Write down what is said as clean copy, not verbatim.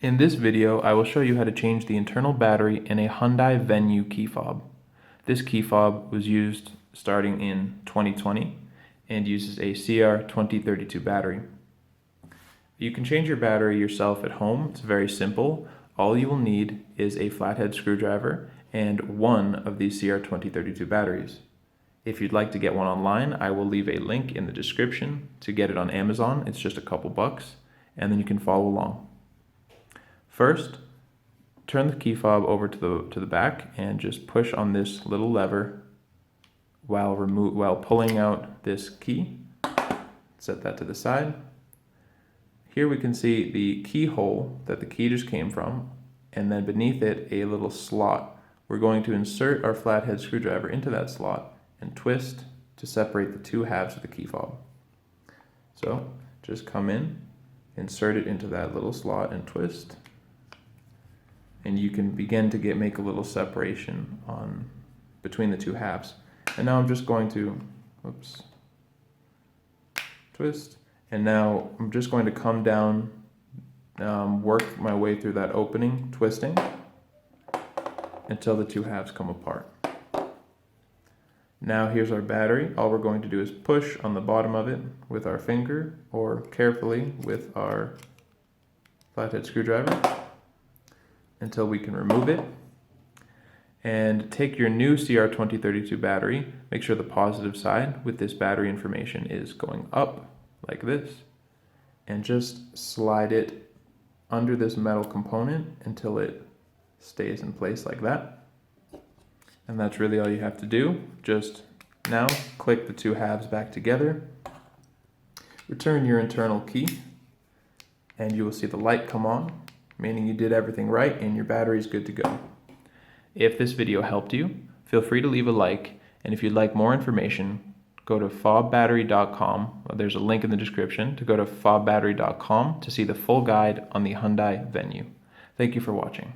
In this video, I will show you how to change the internal battery in a Hyundai Venue key fob. This key fob was used starting in 2020 and uses a CR2032 battery. You can change your battery yourself at home. It's very simple. All you will need is a flathead screwdriver and one of these CR2032 batteries. If you'd like to get one online, I will leave a link in the description to get it on Amazon. It's just a couple bucks, and then you can follow along. First, turn the key fob over to the back and just push on this little lever while pulling out this key. Set that to the side. Here we can see the keyhole that the key just came from, and then beneath it a little slot. We're going to insert our flathead screwdriver into that slot and twist to separate the two halves of the key fob. So just come in, insert it into that little slot and twist, and you can begin to make a little separation between the two halves. And now I'm just going to, twist, and now I'm just going to come down, work my way through that opening, twisting, until the two halves come apart. Now here's our battery. All we're going to do is push on the bottom of it with our finger or carefully with our flathead screwdriver until we can remove it. And take your new CR2032 battery, make sure the positive side with this battery information is going up like this, and just slide it under this metal component until it stays in place like that. And that's really all you have to do. Just now click the two halves back together, return your internal key, and you will see the light come on, meaning you did everything right and your battery is good to go. If this video helped you, feel free to leave a like, and if you'd like more information, go to fobbattery.com. There's a link in the description to go to fobbattery.com to see the full guide on the Hyundai Venue. Thank you for watching.